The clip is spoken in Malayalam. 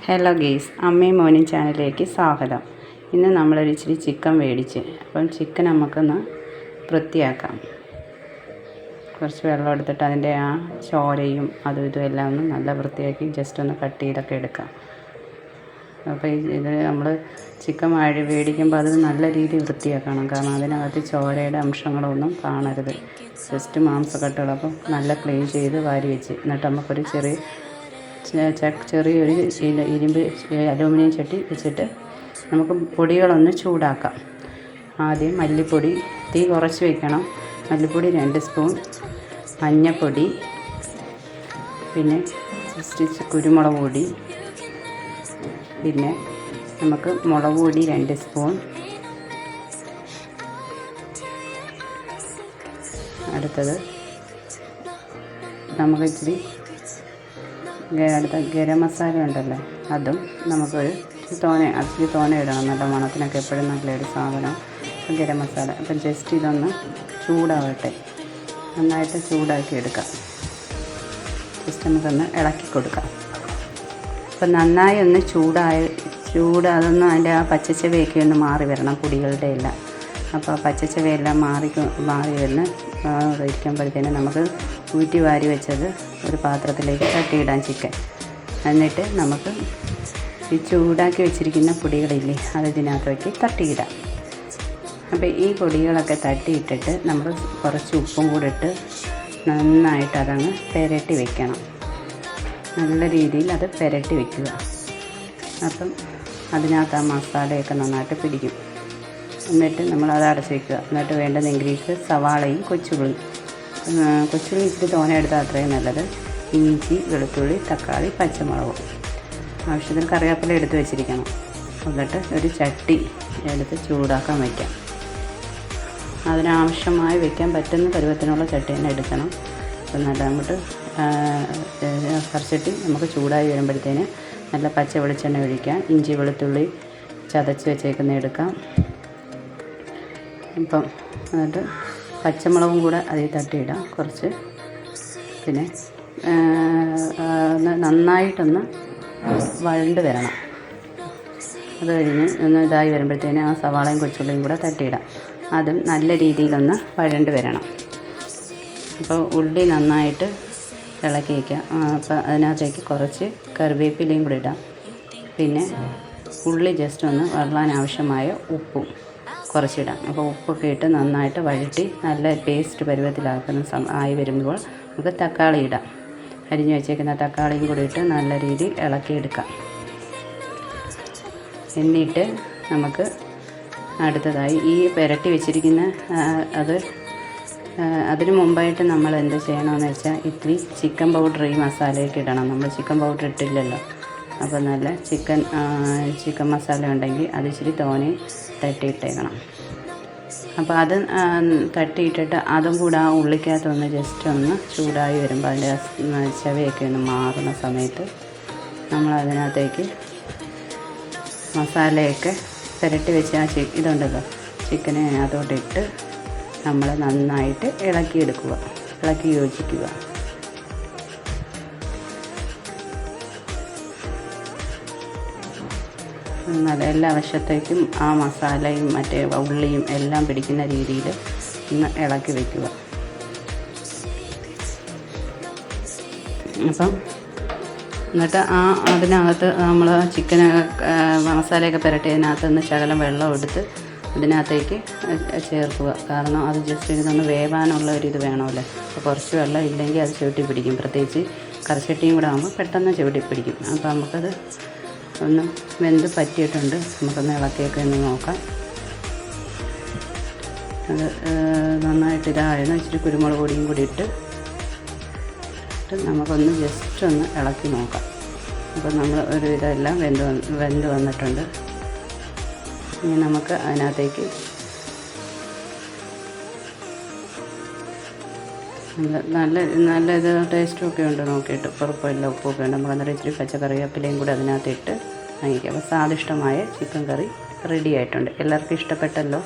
ഹലോ ഗെയ്സ്, അമ്മയും മോനും ചാനലിലേക്ക് സ്വാഗതം. ഇന്ന് നമ്മളൊരു ഇച്ചിരി ചിക്കൻ മേടിച്ച് അപ്പം ചിക്കൻ നമുക്കൊന്ന് വൃത്തിയാക്കാം. കുറച്ച് വെള്ളം എടുത്തിട്ട് അതിൻ്റെ ആ ചോരയും അതും ഇതും എല്ലാം ഒന്ന് നല്ല വൃത്തിയാക്കി ജസ്റ്റ് ഒന്ന് കട്ട് ചെയ്തൊക്കെ എടുക്കാം. അപ്പോൾ ഇത് നമ്മൾ ചിക്കൻ മേടിക്കുമ്പോൾ അത് നല്ല രീതിയിൽ വൃത്തിയാക്കണം. കാരണം അതിനകത്ത് ചോരയുടെ അംശങ്ങളൊന്നും കാണരുത്. ജസ്റ്റ് മാംസക്കട്ടുകൾ അപ്പം നല്ല ക്ലീൻ ചെയ്ത് വാരി വെച്ച് എന്നിട്ട് നമുക്കൊരു ചെറിയൊരു ഇരുമ്പ് അലൂമിനിയം ചട്ടി വെച്ചിട്ട് നമുക്ക് പൊടികളൊന്ന് ചൂടാക്കാം. ആദ്യം മല്ലിപ്പൊടി തീ കുറച്ച് വയ്ക്കണം. മല്ലിപ്പൊടി 2 സ്പൂൺ, മഞ്ഞൾപ്പൊടി, പിന്നെ കുരുമുളക് പൊടി, പിന്നെ നമുക്ക് മുളക് പൊടി 2 സ്പൂൺ, അടുത്തത് നമുക്ക് ഇച്ചിരി ഗരം മസാല ഉണ്ടല്ലോ, അതും നമുക്കൊരു ഇച്ചിരി തോന ഇടണം. നല്ല മണത്തിനൊക്കെ എപ്പോഴും നല്ലൊരു സാധനം ഗരം മസാല. അപ്പം ജസ്റ്റ് ഇതൊന്ന് ചൂടാവട്ടെ, നന്നായിട്ട് ചൂടാക്കി എടുക്കാം. ജസ്റ്റ് നമുക്കൊന്ന് ഇളക്കി കൊടുക്കാം. അപ്പം നന്നായി ഒന്ന് അതൊന്ന് അതിൻ്റെ ആ പച്ചച്ചവയൊക്കെ ഒന്ന് മാറി വരണം, പൊടികളുടെ എല്ലാം. അപ്പോൾ പച്ചച്ചവയെല്ലാം മാറി ഇരിക്കുമ്പോഴത്തേനും നമുക്ക് ഊറ്റി വാരി വെച്ചത് ഒരു പാത്രത്തിലേക്ക് തട്ടിയിടാം ചിക്കൻ. എന്നിട്ട് നമുക്ക് ഈ ചൂടാക്കി വെച്ചിരിക്കുന്ന പൊടികളില്ലേ, അത് ഇതിനകത്തേക്ക് തട്ടിയിടാം. അപ്പോൾ ഈ പൊടികളൊക്കെ തട്ടിയിട്ടിട്ട് നമ്മൾ കുറച്ച് ഉപ്പും കൂടെ ഇട്ട് നന്നായിട്ട് അതങ്ങ് പുരട്ടി വെക്കണം. നല്ല രീതിയിൽ അത് പുരട്ടി വെക്കുക. അപ്പം അതിനകത്ത് ആ മസാലയൊക്കെ നന്നായിട്ട് പിടിക്കും. എന്നിട്ട് നമ്മളത് അടച്ച് വയ്ക്കുക. എന്നിട്ട് വേണ്ടുന്ന ഇൻഗ്രീഡിയൻസ് സവാളയും കൊച്ചുള്ളി ഇച്ചിരി തോന എടുത്താൽ അത്രയും നല്ലത്. ഇഞ്ചി, വെളുത്തുള്ളി, തക്കാളി, പച്ചമുളകും, ആവശ്യത്തിന് കറിവേപ്പില എടുത്ത് വെച്ചിരിക്കണം. എന്നിട്ട് ഒരു ചട്ടി എടുത്ത് ചൂടാക്കാൻ വയ്ക്കാം. അതിനാവശ്യമായി വയ്ക്കാൻ പറ്റുന്ന പരുവത്തിനുള്ള ചട്ടി തന്നെ എടുക്കണം. എന്നിട്ട് അങ്ങോട്ട് കറിച്ചട്ടി നമുക്ക് ചൂടായി വരുമ്പോഴത്തേന് നല്ല പച്ച വെളിച്ചെണ്ണ ഒഴിക്കാം. ഇഞ്ചി, വെളുത്തുള്ളി ചതച്ച് വെച്ചേക്കുന്ന എടുക്കാം. ഇപ്പം എന്നിട്ട് പച്ചമുളകും കൂടെ അതിൽ തട്ടിയിടാം കുറച്ച്. പിന്നെ നന്നായിട്ടൊന്ന് വഴണ്ട് വരണം. അത് കഴിഞ്ഞ് ഒന്ന് ഇതായി വരുമ്പോഴത്തേന് ആ സവാളയും കൊച്ചുള്ളിയും കൂടെ തട്ടിയിടാം. അതും നല്ല രീതിയിലൊന്ന് വഴണ്ട് വരണം. അപ്പോൾ ഉള്ളി നന്നായിട്ട് ഇളക്കി വയ്ക്കാം. അപ്പോൾ അതിനകത്തേക്ക് കുറച്ച് കറിവേപ്പിലയും കൂടി ഇടാം. പിന്നെ ഉള്ളി ജസ്റ്റ് ഒന്ന് വഴലാൻ ആവശ്യമായ ഉപ്പും കുറച്ചിടാം. അപ്പോൾ ഉപ്പൊക്കെ ഇട്ട് നന്നായിട്ട് വഴറ്റി നല്ല പേസ്റ്റ് പരുവത്തിലാക്കുന്ന ആയി വരുമ്പോൾ നമുക്ക് തക്കാളി ഇടാം. അരിഞ്ഞു വെച്ചേക്കുന്ന തക്കാളിയും കൂടി ഇട്ട് നല്ല രീതിയിൽ ഇളക്കിയെടുക്കാം. എന്നിട്ട് നമുക്ക് അടുത്തതായി ഈ പുരട്ടി വെച്ചിരിക്കുന്ന അതിന് മുമ്പായിട്ട് നമ്മൾ എന്ത് ചെയ്യണമെന്ന് വെച്ചാൽ ഇത്തിരി ചിക്കൻ പൗഡർ ഈ മസാലയൊക്കെ ഇടണം. നമ്മൾ ചിക്കൻ പൗഡർ ഇട്ടില്ലല്ലോ. അപ്പോൾ നല്ല ചിക്കൻ മസാല ഉണ്ടെങ്കിൽ അത് ഇച്ചിരി തോനെ തട്ടിയിട്ടേക്കണം. അപ്പോൾ അത് തട്ടിയിട്ടിട്ട് അതും കൂടെ ആ ഉള്ളിക്കകത്തൊന്ന് ജസ്റ്റ് ഒന്ന് ചൂടായി വരുമ്പോൾ അതിൻ്റെ ചവയൊക്കെ ഒന്ന് മാറുന്ന സമയത്ത് നമ്മൾ അതിനകത്തേക്ക് മസാലയൊക്കെ പുരട്ടി വെച്ച് ആ ഇതുണ്ടല്ലോ ചിക്കനെ അതിനകത്തോട്ടിട്ട് നമ്മൾ നന്നായിട്ട് ഇളക്കി യോജിക്കുക. നല്ല എല്ലാ വശത്തേക്കും ആ മസാലയും മറ്റേ ഉള്ളിയും എല്ലാം പിടിക്കുന്ന രീതിയിൽ ഒന്ന് ഇളക്കി വയ്ക്കുക. അപ്പം എന്നിട്ട് അതിനകത്ത് നമ്മൾ ചിക്കൻ മസാലയൊക്കെ പുരട്ടിയതിനകത്ത് നിന്ന് ശകലം വെള്ളം എടുത്ത് അതിനകത്തേക്ക് ചേർക്കുക. കാരണം അത് ജസ്റ്റ് ഇതൊന്ന് വേവാനുള്ള ഒരിത് വേണമല്ലോ. അപ്പോൾ കുറച്ച് വെള്ളം ഇല്ലെങ്കിൽ അത് ചവിട്ടി പിടിക്കും. പ്രത്യേകിച്ച് കറിച്ചട്ടിയും കൂടെ ആകുമ്പോൾ പെട്ടെന്ന് ചവിട്ടി പിടിക്കും. അപ്പോൾ നമുക്കത് ഒന്ന് വെന്ത് പറ്റിയിട്ടുണ്ട്. നമുക്കൊന്ന് ഇളക്കിയൊക്കെ ഒന്ന് നോക്കാം. അത് നന്നായിട്ട് ഇതായിരുന്നു. ഇച്ചിരി കുരുമുളക് പൊടിയും കൂടി ഇട്ട് നമുക്കൊന്ന് ജസ്റ്റ് ഒന്ന് ഇളക്കി നോക്കാം. അപ്പോൾ നമ്മൾ ഒരു ഇതെല്ലാം വെന്ത് വന്നിട്ടുണ്ട്. ഇനി നമുക്ക് അതിനകത്തേക്ക് നല്ല ഇത് ടേസ്റ്റും ഒക്കെ ഉണ്ട്. നോക്കിയിട്ട് കുഴപ്പമില്ല, ഉപ്പൊക്കെ ഉണ്ട്. നമുക്ക് അന്നേരം ഇച്ചിരി പച്ചക്കറിവേപ്പിലയും കൂടി അതിനകത്തിട്ട് വാങ്ങിക്കാം. അപ്പോൾ സ്വാദിഷ്ടമായ ചിക്കൻ കറി റെഡി ആയിട്ടുണ്ട്. എല്ലാവർക്കും ഇഷ്ടപ്പെട്ടല്ലോ.